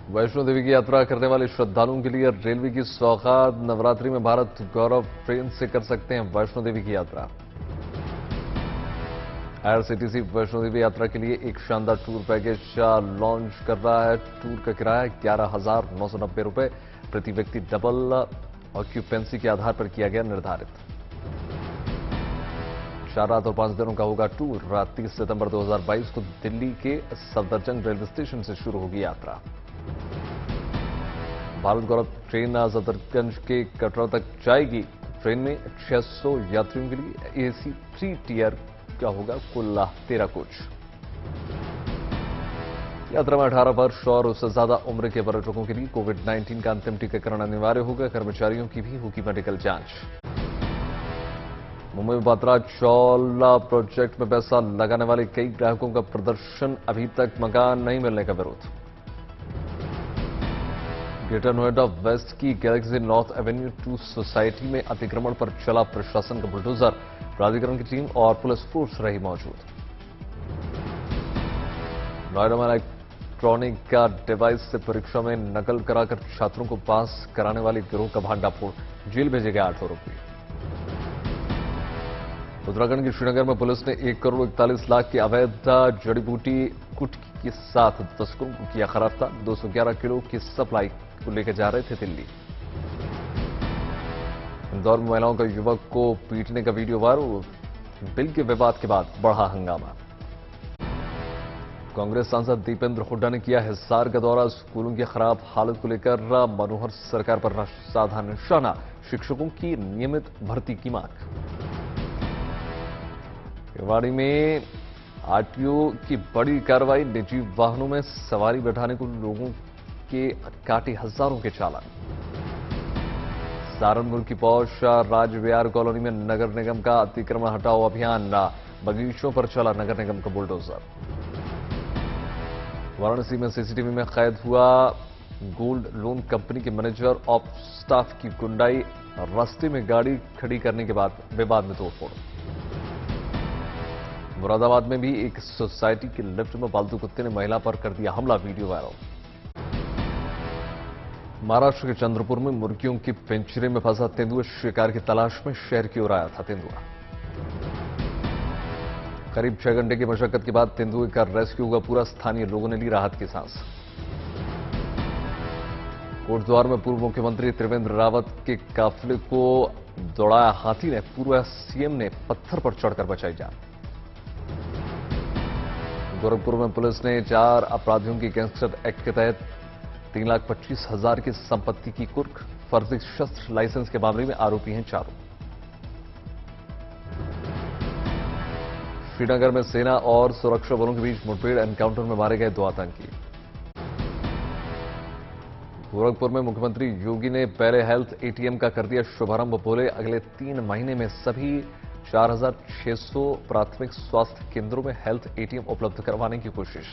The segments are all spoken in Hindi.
वैष्णो देवी की यात्रा करने वाले श्रद्धालुओं के लिए रेलवे की सौगात। नवरात्रि में भारत गौरव ट्रेन से कर सकते हैं वैष्णो देवी की यात्रा। आईआरसीटीसी वैष्णो देवी यात्रा के लिए एक शानदार टूर पैकेज लॉन्च कर रहा है। टूर का किराया 11,990 रुपए प्रति व्यक्ति डबल ऑक्यूपेंसी के आधार पर किया गया निर्धारित। 4 रात और 5 दिनों का होगा टूर। 30 सितंबर 2022 को दिल्ली के सफदरजंग रेलवे स्टेशन से शुरू होगी यात्रा। भारत गौरव ट्रेन सफदरजंग के कटरा तक जाएगी। ट्रेन में 600 यात्रियों के लिए एसी 3 टियर का होगा कुल 13 कोच। यात्रा में 18 वर्ष और उससे ज्यादा उम्र के पर्यटकों के लिए कोविड-19 का अंतिम टीकाकरण अनिवार्य होगा। कर्मचारियों की भी होगी मेडिकल जांच। मुंबई में बात्रा चौला प्रोजेक्ट में पैसा लगाने वाले कई ग्राहकों का प्रदर्शन। अभी तक मकान नहीं मिलने का विरोध। ग्रेटर नोएडा वेस्ट की गैलेक्सी नॉर्थ एवेन्यू 2 सोसाइटी में अतिक्रमण पर चला प्रशासन का बुलडोजर। प्राधिकरण की टीम और पुलिस फोर्स रही मौजूद। नोएडा में इलेक्ट्रॉनिक का डिवाइस से परीक्षा में नकल कराकर छात्रों को पास कराने वाले गिरोह का भांडाफोड़। जेल भेजे गए 8 आरोपी। उत्तराखंड के श्रीनगर में पुलिस ने 1 करोड़ 41 लाख की अवैध जड़ी बूटी गुटखी के साथ तस्करों को किया गिरफ्तार। 211 किलो की सप्लाई को लेकर जा रहे थे दिल्ली। इंदौर में महिलाओं का युवक को पीटने का वीडियो वायरल। बिल के विवाद के बाद बढ़ा हंगामा। कांग्रेस सांसद दीपेंद्र हुड्डा ने किया हिसार का दौरा। स्कूलों की खराब हालत को लेकर मनोहर सरकार पर साधा निशाना। शिक्षकों की नियमित भर्ती की मांग। रेवाड़ी में आरटीओ की बड़ी कार्रवाई। निजी वाहनों में सवारी बैठाने को लोगों के काटे हजारों के चालान। सहारनपुर की पौष राजविहार कॉलोनी में नगर निगम का अतिक्रमण हटाओ अभियान। बगीचों पर चला नगर निगम का बुलडोजर। वाराणसी में सीसीटीवी में कैद हुआ गोल्ड लोन कंपनी के मैनेजर ऑफ स्टाफ की गुंडाई। रास्ते में गाड़ी खड़ी करने के बाद विवाद में तोड़फोड़। मुरादाबाद में भी एक सोसाइटी के लिफ्ट में पालतू कुत्ते ने महिला पर कर दिया हमला। Video viral. महाराष्ट्र के चंद्रपुर में मुर्गियों के पिंजरे में फंसा तेंदुआ शिकार की तलाश में शहर की ओर आया था तेंदुआ। करीब 6 घंटे की मशक्कत के बाद तेंदुए का रेस्क्यू हुआ। पूरा स्थानीय लोगों ने ली राहत की सांस। कोटद्वार में पूर्व मुख्यमंत्री त्रिवेंद्र रावत के काफिले को दौड़ाया हाथी ने। पूर्व सीएम ने पत्थर पर चढ़कर बचाई जान। गोरखपुर में पुलिस ने 4 अपराधियों की गैंगस्टर एक्ट के तहत 3,25,000 की संपत्ति की कुर्क। फर्जी शस्त्र लाइसेंस के मामले में आरोपी हैं 4। श्रीनगर में सेना और सुरक्षा बलों के बीच मुठभेड़। एनकाउंटर में मारे गए 2 आतंकी। गोरखपुर में मुख्यमंत्री योगी ने पहले हेल्थ एटीएम का कर दिया शुभारंभ। बोले अगले 3 महीने में सभी 4,600 प्राथमिक स्वास्थ्य केंद्रों में हेल्थ एटीएम उपलब्ध करवाने की कोशिश।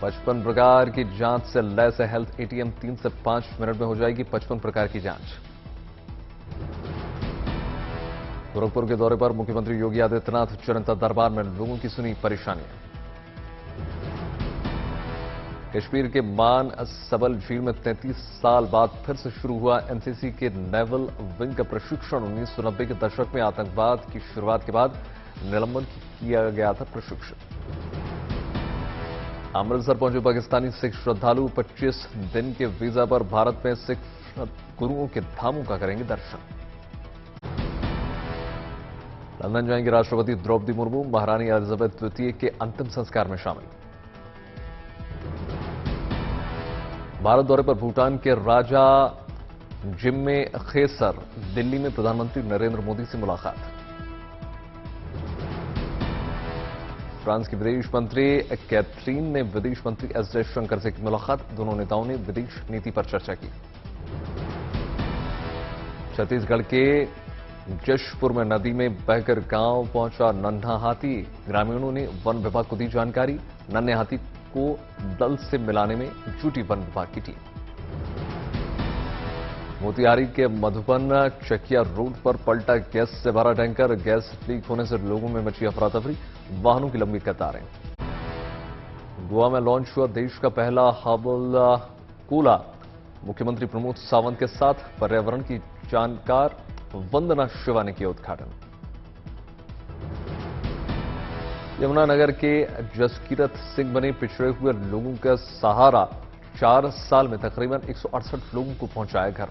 55 प्रकार की जांच से लैस है हेल्थ एटीएम। 3 से 5 मिनट में हो जाएगी 55 प्रकार की जांच। गोरखपुर के दौरे पर मुख्यमंत्री योगी आदित्यनाथ। जनता दरबार में लोगों की सुनी परेशानियां। कश्मीर के मान सबल झील में 33 साल बाद फिर से शुरू हुआ एनसीसी के नेवल विंग का प्रशिक्षण। 1990 के दशक में आतंकवाद की शुरुआत के बाद निलंबन किया गया था प्रशिक्षण। अमृतसर पहुंचे पाकिस्तानी सिख श्रद्धालु। 25 दिन के वीजा पर भारत में सिख गुरुओं के धामों का करेंगे दर्शन। लंदन जाएंगे राष्ट्रपति द्रौपदी मुर्मू। महारानी एलिजाबेथ द्वितीय के अंतिम संस्कार में शामिल। भारत दौरे पर भूटान के राजा जिम्मे खेसर। दिल्ली में प्रधानमंत्री नरेंद्र मोदी से मुलाकात। फ्रांस की विदेश मंत्री कैथरीन ने विदेश मंत्री एस जयशंकर से की मुलाकात। दोनों नेताओं ने विदेश नीति पर चर्चा की। छत्तीसगढ़ के जशपुर में नदी में बहकर गांव पहुंचा नन्हा हाथी। ग्रामीणों ने वन विभाग को दी जानकारी। नन्हे हाथी को दल से मिलाने में जुटी वन विभाग की टीम। मोतिहारी के मधुबन चकिया रोड पर पलटा गैस से भरा टैंकर। गैस लीक होने से लोगों में मची अफरा तफरी। वाहनों की लंबी कतारें। गोवा में लॉन्च हुआ देश का पहला हबल कूला। मुख्यमंत्री प्रमोद सावंत के साथ पर्यावरण की जानकार वंदना शिवा ने किया उद्घाटन। यमुनानगर के जसकीरत सिंह बने पिछड़े हुए लोगों का सहारा। 4 साल में तकरीबन 168 लोगों को पहुंचाया घर।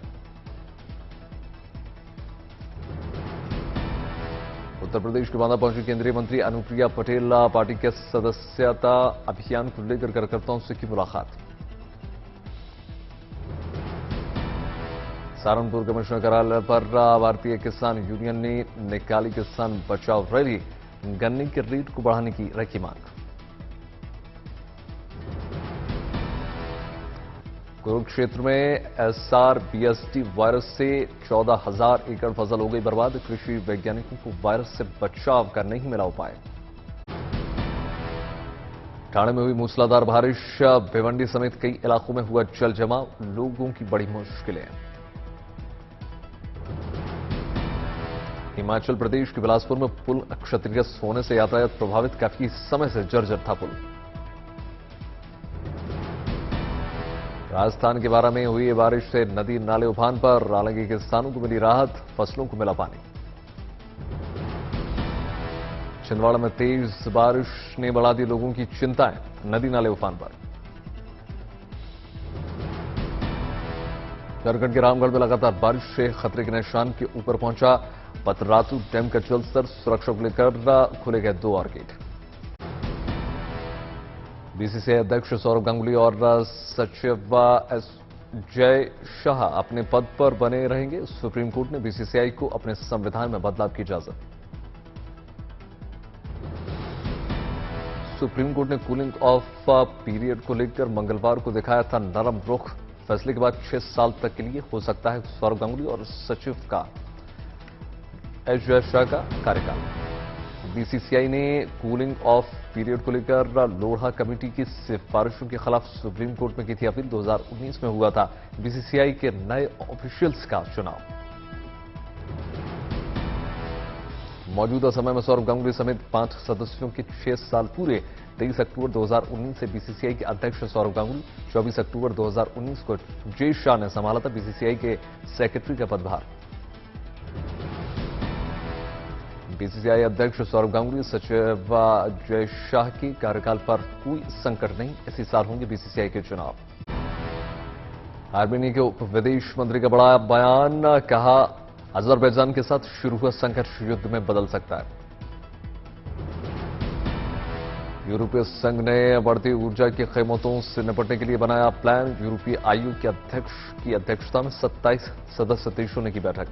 उत्तर प्रदेश के बांदा पहुंची केंद्रीय मंत्री अनुप्रिया पटेल पार्टी के सदस्यता अभियान को लेकर कार्यकर्ताओं से की मुलाकात। सहारनपुर कमिश्नर कार्यालय पर भारतीय किसान यूनियन ने निकाली किसान बचाओ रैली। गन्ने के रेट को बढ़ाने की रखी मांग। कुरुक्षेत्र में SRBST वायरस से 14,000 एकड़ फसल हो गई बर्बाद। कृषि वैज्ञानिकों को वायरस से बचाव का नहीं मिला उपाय। ठाणे में हुई मूसलाधार बारिश। भिवंडी समेत कई इलाकों में हुआ जल जमाव। लोगों की बड़ी मुश्किलें। हिमाचल प्रदेश के बिलासपुर में पुल क्षतिग्रस्त होने से यातायात प्रभावित। काफी समय से जर्जर था पुल। राजस्थान के बारा में हुई बारिश से नदी नाले उफान पर। हालांकि किसानों को मिली राहत, फसलों को मिला पानी। छिंदवाड़ा में तेज बारिश ने बढ़ा दी लोगों की चिंताएं। नदी नाले उफान पर। झारखंड के रामगढ़ में लगातार बारिश से खतरे के निशान के ऊपर पहुंचा। पतरातू डैम का जलस्तर। सुरक्षा को लेकर खुले गए 2 और गेट। बीसीसीआई अध्यक्ष सौरव गांगुली और सचिव जय शाह अपने पद पर बने रहेंगे। सुप्रीम कोर्ट ने बीसीसीआई को अपने संविधान में बदलाव की इजाजत। सुप्रीम कोर्ट ने कूलिंग ऑफ पीरियड को लेकर मंगलवार को दिखाया था नरम रुख। फैसले के बाद 6 साल तक के लिए हो सकता है सौरव गांगुली और सचिव का जय शाह का कार्यकाल। बीसीसीआई ने कूलिंग ऑफ पीरियड को लेकर लोढ़ा कमेटी की सिफारिशों के खिलाफ सुप्रीम कोर्ट में की थी अपील। 2019 में हुआ था बीसीसीआई के नए ऑफिशियल्स का चुनाव। मौजूदा समय में सौरव गांगुली समेत 5 सदस्यों के 6 साल पूरे। 23 अक्टूबर 2019 से बीसीसीआई के अध्यक्ष सौरव गांगुली। 24 अक्टूबर 2019 को जय शाह ने संभाला था बीसीसीआई के सेक्रेटरी का पदभार। बीसीसीआई अध्यक्ष सौरव गांगुली, सचिव जय शाह के कार्यकाल पर कोई संकट नहीं। इसी साल होंगे बीसीसीआई के चुनाव। आर्मेनिया के उप विदेश मंत्री का बड़ा बयान। कहा अजरबैजान के साथ शुरू हुआ संघर्ष युद्ध में बदल सकता है। यूरोपीय संघ ने बढ़ती ऊर्जा की कीमतों से निपटने के लिए बनाया प्लान। यूरोपीय आयोग के अध्यक्ष की अध्यक्षता में 27 सदस्य देशों ने की बैठक।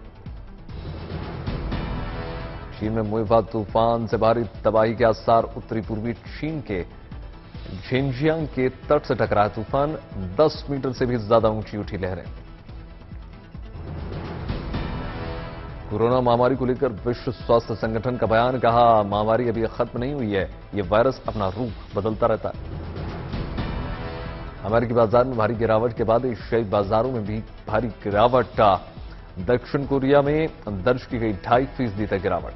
चीन में मुइफा तूफान से भारी तबाही के आसार। उत्तरी पूर्वी चीन के झिंजियांग के तट से टकराया तूफान। 10 मीटर से भी ज्यादा ऊंची उठी लहरें। कोरोना महामारी को लेकर विश्व स्वास्थ्य संगठन का बयान। कहा महामारी अभी खत्म नहीं हुई है, ये वायरस अपना रूप बदलता रहता है। अमेरिकी बाजार में भारी गिरावट के बाद एशियाई बाजारों में भी भारी गिरावट। दक्षिण कोरिया में दर्ज की गई 2.5% तक गिरावट।